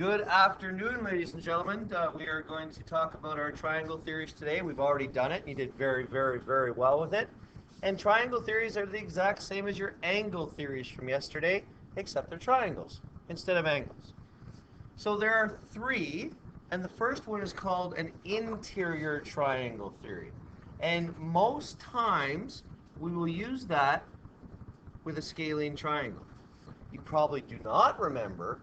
Good afternoon, ladies and gentlemen. We are going to talk about our triangle theories today. We've already done it. You did very, very, very well with it. And triangle theories are the exact same as your angle theories from yesterday, except they're triangles instead of angles. So there are three, and the first one is called an interior triangle theory. And most times, we will use that with a scalene triangle. You probably do not remember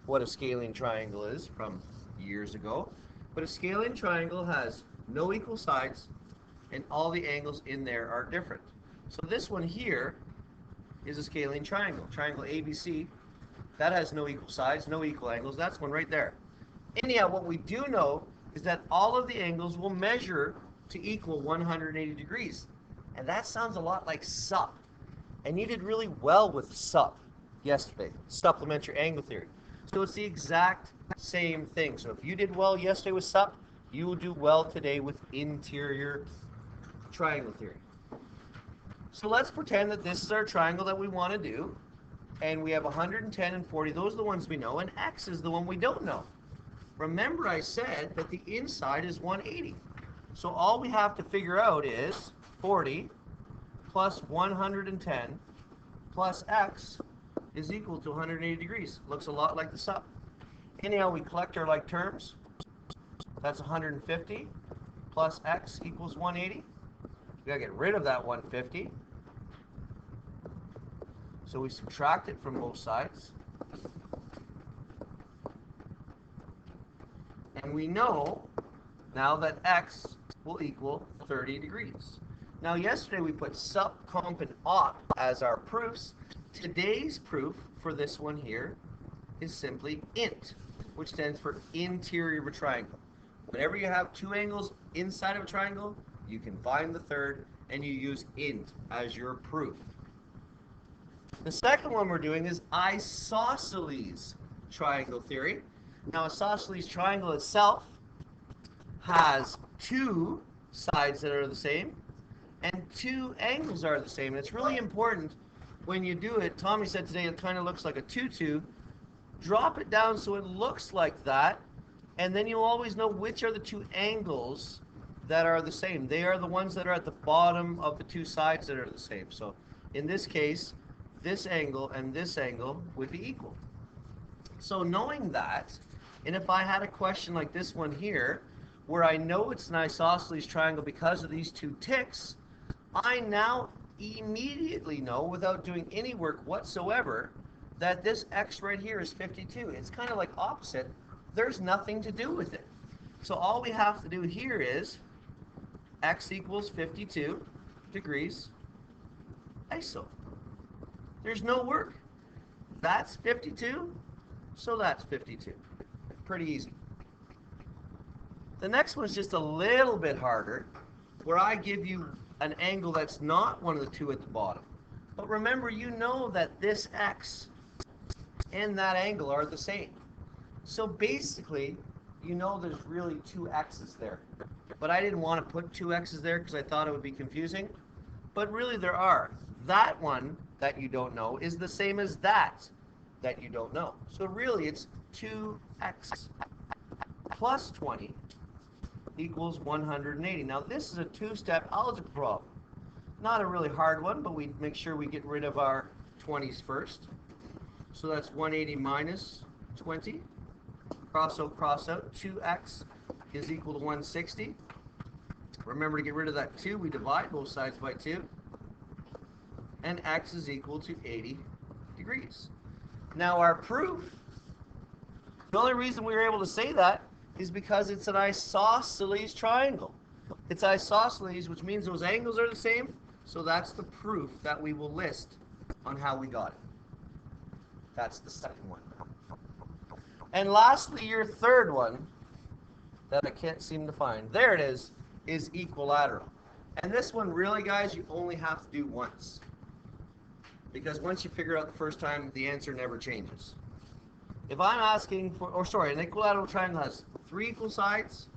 what a scalene triangle is from years ago, but a scalene triangle has no equal sides and all the angles in there are different. So this one here is a scalene triangle, triangle ABC. That has no equal sides, no equal angles. That's one right there. Anyhow, what we do know is that all of the angles will measure to equal 180 degrees. And that sounds a lot like sup. And you did really well with sup yesterday, supplementary angle theory. So it's the exact same thing. So if you did well yesterday with sup, you will do well today with interior triangle theory. So let's pretend that this is our triangle that we want to do. And we have 110 and 40. Those are the ones we know. And x is the one we don't know. Remember I said that the inside is 180. So all we have to figure out is 40 plus 110 plus x is equal to 180 degrees. Looks a lot like the sup. Anyhow, we collect our like terms. That's 150 plus x equals 180. We gotta get rid of that 150. So we subtract it from both sides. And we know now that x will equal 30 degrees. Now yesterday we put sup, comp, and op as our proofs. Today's proof for this one here is simply int, which stands for interior of a triangle. Whenever you have two angles inside of a triangle, you can find the third and you use int as your proof. The second one we're doing is isosceles triangle theory. Now, isosceles triangle itself has two sides that are the same and two angles are the same. And it's really important when you do it. Tommy said today it kind of looks like a tutu. Drop it down so it looks like that, and then you'll always know which are the two angles that are the same. They are the ones that are at the bottom of the two sides that are the same. So in this case, this angle and this angle would be equal. So knowing that, and if I had a question like this one here, where I know it's an isosceles triangle because of these two ticks, I now immediately know, without doing any work whatsoever, that this x right here is 52. It's kind of like opposite. There's nothing to do with it. So all we have to do here is x equals 52 degrees iso. There's no work. That's 52, so that's 52. Pretty easy. The next one's just a little bit harder, where I give you an angle that's not one of the two at the bottom. But remember, you know that this x and that angle are the same. So basically, you know there's really two x's there. But I didn't want to put two x's there because I thought it would be confusing. But really there are. That one that you don't know is the same as that you don't know. So really it's 2x plus 20 equals 180. Now this is a two-step algebra problem. Not a really hard one, but we make sure we get rid of our 20s first. So that's 180 minus 20. Cross out. 2x is equal to 160. Remember to get rid of that 2. We divide both sides by 2. And x is equal to 80 degrees. Now our proof, the only reason we were able to say that is because it's an isosceles triangle. It's isosceles, which means those angles are the same. So that's the proof that we will list on how we got it. That's the second one. And lastly, your third one that I can't seem to find, there it is equilateral. And this one really, guys, you only have to do once. Because once you figure out the first time, the answer never changes. If I'm asking for, an equilateral triangle has 3 equal sides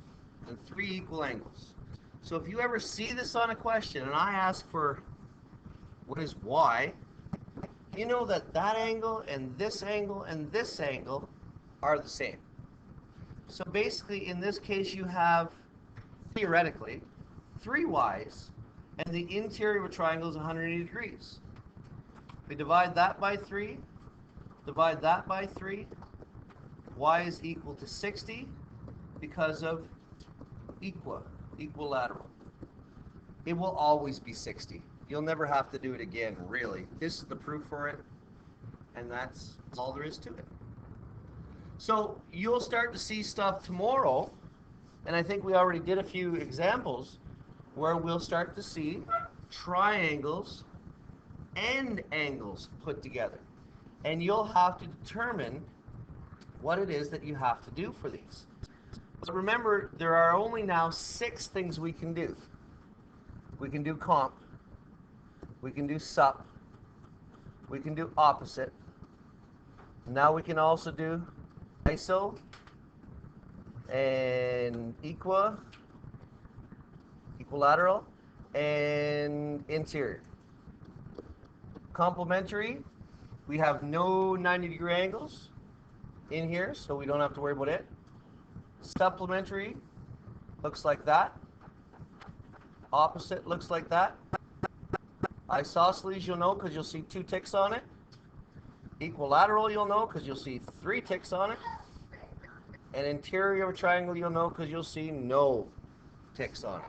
and 3 equal angles. So if you ever see this on a question and I ask for what is y, you know that that angle and this angle and this angle are the same. So basically, in this case, you have, theoretically, 3 y's, and the interior of a triangle is 180 degrees. We divide that by 3, divide that by 3, y is equal to 60 because of equilateral. It will always be 60. You'll never have to do it again, really. This is the proof for it, and that's all there is to it. So you'll start to see stuff tomorrow, and I think we already did a few examples where we'll start to see triangles and angles put together. And you'll have to determine what it is that you have to do for these. But remember, there are only now 6 things we can do. We can do comp, we can do sup, we can do opposite. Now we can also do iso and equilateral and interior. Complementary, we have no 90-degree angles in here, so we don't have to worry about it. Supplementary looks like that. Opposite looks like that. Isosceles you'll know because you'll see 2 ticks on it. Equilateral you'll know because you'll see 3 ticks on it. And interior of a triangle you'll know because you'll see no ticks on it.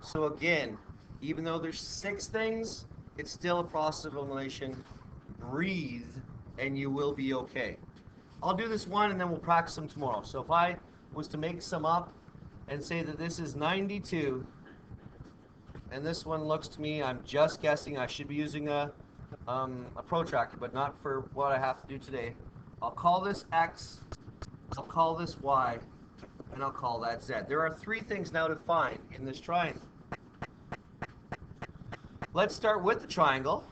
So again, even though there's 6 things, it's still a process of elimination. Breathe and you will be okay. I'll do this one and then we'll practice them tomorrow. So if I was to make some up and say that this is 92 and this one looks to me, I'm just guessing, I should be using a protractor, but not for what I have to do today. I'll call this X, I'll call this Y, and I'll call that Z. There are 3 things now to find in this triangle. Let's start with the triangle.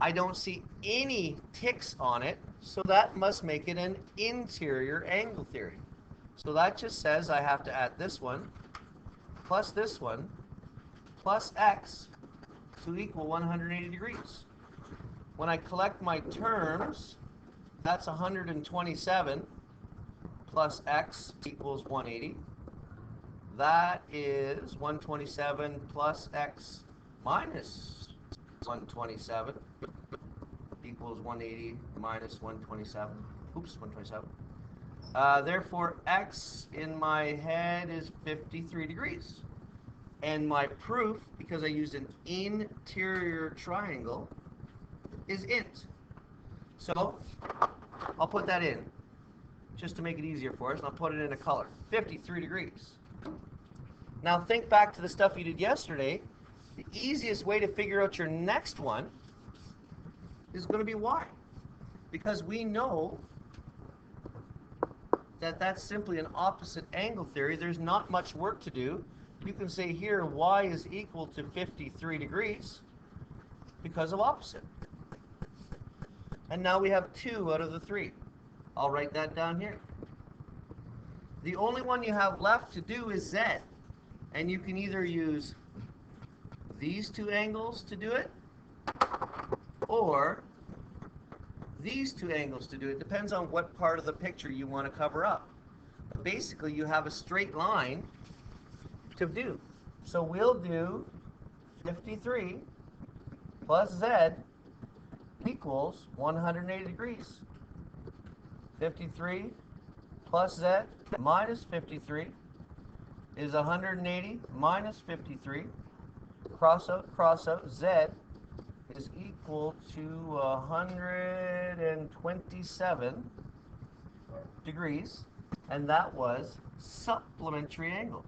I don't see any ticks on it, so that must make it an interior angle theory. So that just says I have to add this one plus this one plus X to equal 180 degrees. When I collect my terms, that's 127 plus X equals 180. That is 127 plus X minus 127 equals 180 minus 127. Oops, 127. Therefore, X in my head is 53 degrees. And my proof, because I used an interior triangle, is int. So I'll put that in just to make it easier for us, and I'll put it in a color. 53 degrees. Now think back to the stuff you did yesterday. The easiest way to figure out your next one is going to be y, because we know that that's simply an opposite angle theory. There's not much work to do. You can say here y is equal to 53 degrees because of opposite. And now we have 2 out of the 3. I'll write that down here. The only one you have left to do is z. And you can either use these 2 angles to do it, or these 2 angles to do it. Depends on what part of the picture you want to cover up. But basically, you have a straight line to do. So we'll do 53 plus z equals 180 degrees. 53 plus z minus 53 is 180 minus 53. Cross out, z is equal to 127 degrees, and that was supplementary angles.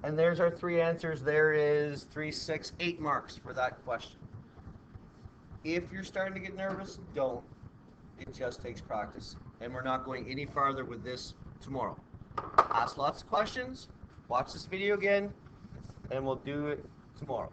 And there's our 3 answers. There is 3, 6, 8 marks for that question. If you're starting to get nervous, don't. It just takes practice. And we're not going any farther with this tomorrow. Ask lots of questions, watch this video again, and we'll do it tomorrow.